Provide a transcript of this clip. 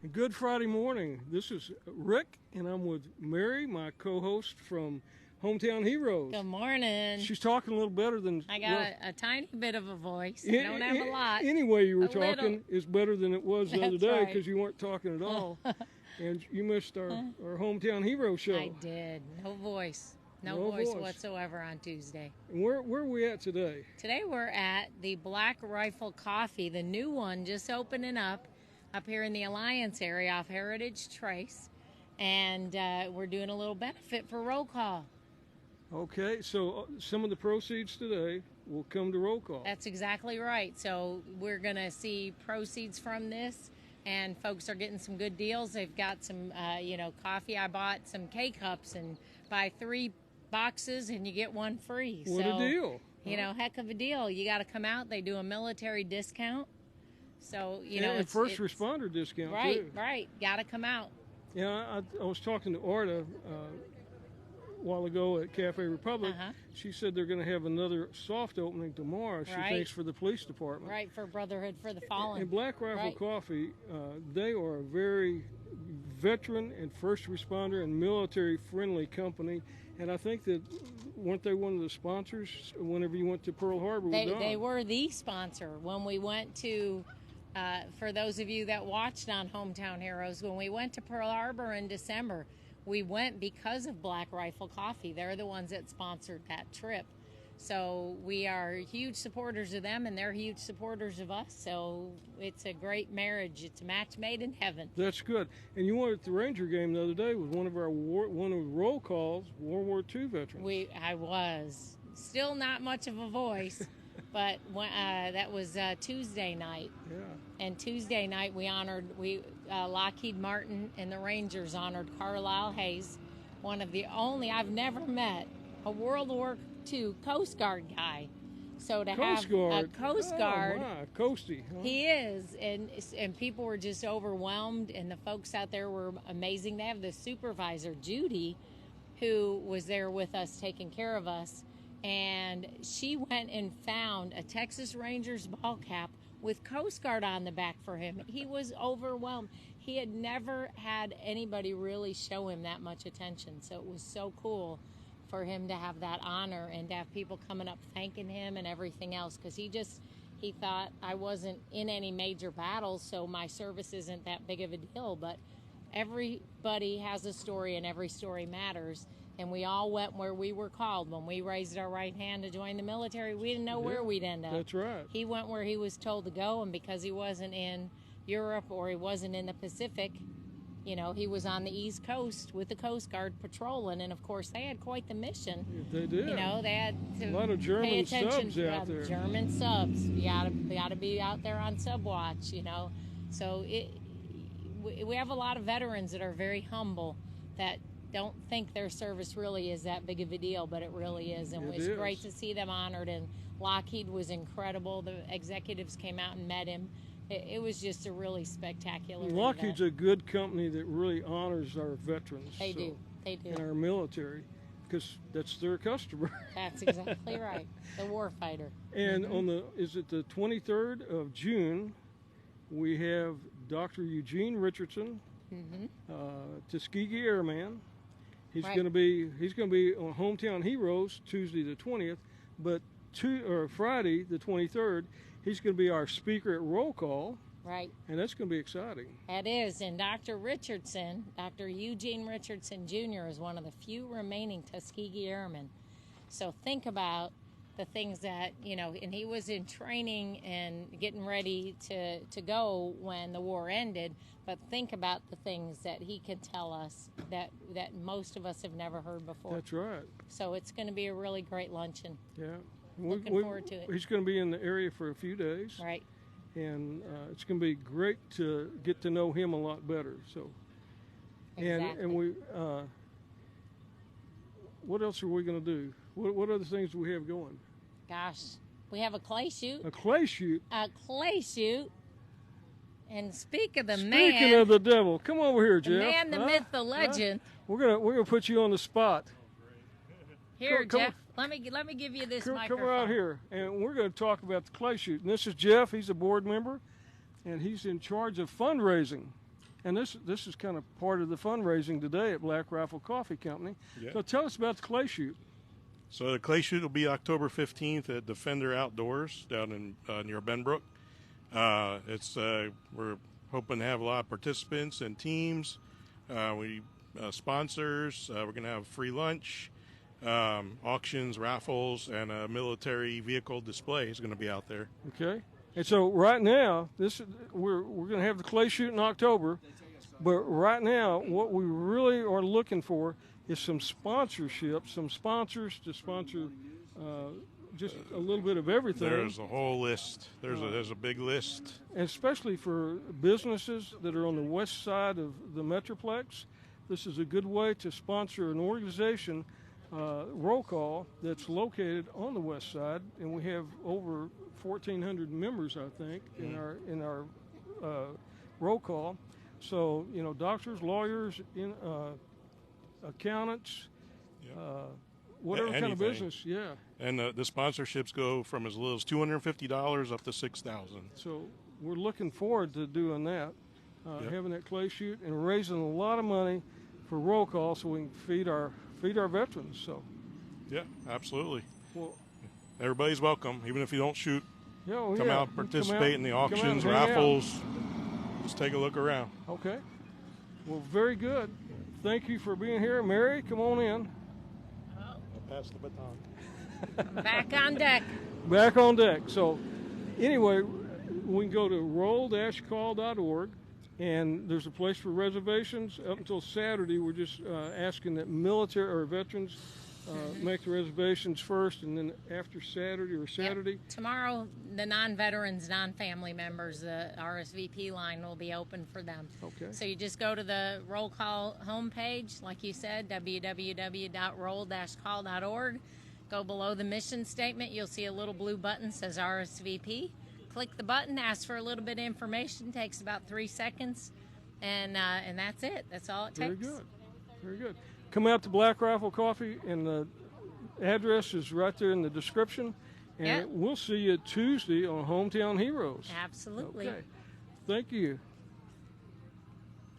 Good Friday morning. This is Rick, and I'm with Mary, my co-host from Hometown Heroes. Good morning. She's talking a little better than... I got a tiny bit of a voice. I don't have a lot. Anyway, you were A little. talking is better than it was the other day because right. you weren't talking at all. And you missed our Hometown Hero show. I did. No voice. No voice whatsoever on Tuesday. And where are we at today? Today we're at the Black Rifle Coffee, the new one just opening up here in the Alliance area off Heritage Trace. And we're doing a little benefit for roll call. Okay, so some of the proceeds today will come to roll call. That's exactly right. So we're going to see proceeds from this, and folks are getting some good deals. They've got some, coffee. I bought some K-Cups, and buy 3 boxes and you get 1 free. What a deal. Heck of a deal. You got to come out. They do a military discount. So, and first responder discount, too. Right. Got to come out. Yeah, I was talking to Arta a while ago at Cafe Republic. She said they're going to have another soft opening tomorrow, she thinks, for the police department. Right, for Brotherhood for the Fallen. And Black Rifle Coffee, they are a very veteran and first responder and military-friendly company. And I think that, weren't they one of the sponsors whenever you went to Pearl Harbor with Don? They were the sponsor. When we went to, for those of you that watched on Hometown Heroes, when we went to Pearl Harbor in December, we went because of Black Rifle Coffee. They're the ones that sponsored that trip. So we are huge supporters of them, and they're huge supporters of us. So it's a great marriage. It's a match made in heaven. That's good. And you were at the Ranger game the other day with one of the roll calls, World War II veterans. I was. Still not much of a voice, but that was Tuesday night. Yeah. And Tuesday night Lockheed Martin and the Rangers honored Carlisle Hayes, one of the only, I've never met a World War II Coast Guard guy. So to have a Coast Guard, Coastie, huh? He is, and people were just overwhelmed, and the folks out there were amazing. They have the supervisor, Judy, who was there with us taking care of us, and she went and found a Texas Rangers ball cap with Coast Guard on the back for him. He was overwhelmed. He had never had anybody really show him that much attention, so it was so cool for him to have that honor and to have people coming up thanking him and everything else, because he thought I wasn't in any major battles, so my service isn't that big of a deal. But everybody has a story, and every story matters. And we all went where we were called. When we raised our right hand to join the military, we didn't know where we'd end up. That's right. He went where he was told to go, and because he wasn't in Europe or he wasn't in the Pacific, he was on the East Coast with the Coast Guard patrolling, and of course they had quite the mission. They did. They had to a lot of German pay attention subs out there. German subs. You gotta be out there on sub watch. So we have a lot of veterans that are very humble, that don't think their service really is that big of a deal, but it really is, and it's great to see them honored. And Lockheed was incredible. The executives came out and met him. It was just a really spectacular event. Lockheed's a good company that really honors our veterans. They do. And our military, because that's their customer. That's exactly right. The warfighter. And is it the 23rd of June, we have Dr. Eugene Richardson, Tuskegee Airman. He's going to be on Hometown Heroes Tuesday the 20th, but Friday the 23rd, he's going to be our speaker at roll call. Right. And that's going to be exciting. It is. And Dr. Eugene Richardson Jr. is one of the few remaining Tuskegee Airmen. So think about the things that, and he was in training and getting ready to go when the war ended, but think about the things that he can tell us that most of us have never heard before. That's right. So it's going to be a really great luncheon. Yeah. Looking forward to it. He's going to be in the area for a few days. Right. And it's going to be great to get to know him a lot better. So, exactly. and we, what else are we going to do? What other things do we have going? Gosh, we have a clay shoot. A clay shoot. A clay shoot. And speaking of the devil, come over here, Jeff. The man, the myth, the legend. We're gonna put you on the spot. Here, Jeff. Let me give you this microphone. Come right here, and we're going to talk about the clay shoot. And this is Jeff. He's a board member, and he's in charge of fundraising. And this is kind of part of the fundraising today at Black Rifle Coffee Company. Yeah. So tell us about the clay shoot. So the clay shoot will be October 15th at Defender Outdoors down in near Benbrook. We're hoping to have a lot of participants and teams. Sponsors. We're going to have free lunch, auctions, raffles, and a military vehicle display is going to be out there. Okay. And so right now, we're going to have the clay shoot in October, but right now, what we really are looking for is some sponsorship, some sponsors to sponsor just a little bit of everything. There's a whole list. There's a big list. And especially for businesses that are on the west side of the Metroplex, this is a good way to sponsor an organization, Roll Call, that's located on the west side, and we have over 1,400 members, I think, in our Roll Call. So, you know, doctors, lawyers, accountants, whatever kind of business, yeah. And the sponsorships go from as little as $250 up to $6,000. So we're looking forward to doing that, having that clay shoot and raising a lot of money for Roll Call so we can feed our veterans. So yeah, absolutely. Well, everybody's welcome, even if you don't shoot. Come out, participate in the auctions, raffles. Just take a look around. Okay. Well, very good. Thank you for being here. Mary, come on in. I'll pass the baton. Back on deck. Back on deck. So anyway, we can go to roll-call.org, and there's a place for reservations. Up until Saturday, we're just asking that military or veterans make the reservations first, and then after Saturday. Yep. Tomorrow, the non-veterans, non-family members, the RSVP line will be open for them. Okay. So you just go to the Roll Call homepage, like you said, www.roll-call.org. Go below the mission statement. You'll see a little blue button says RSVP. Click the button, ask for a little bit of information. Takes about 3 seconds, and that's it. That's all it takes. Very good. Very good. Come out to Black Rifle Coffee, and the address is right there in the description. And we'll see you Tuesday on Hometown Heroes. Absolutely. Okay. Thank you.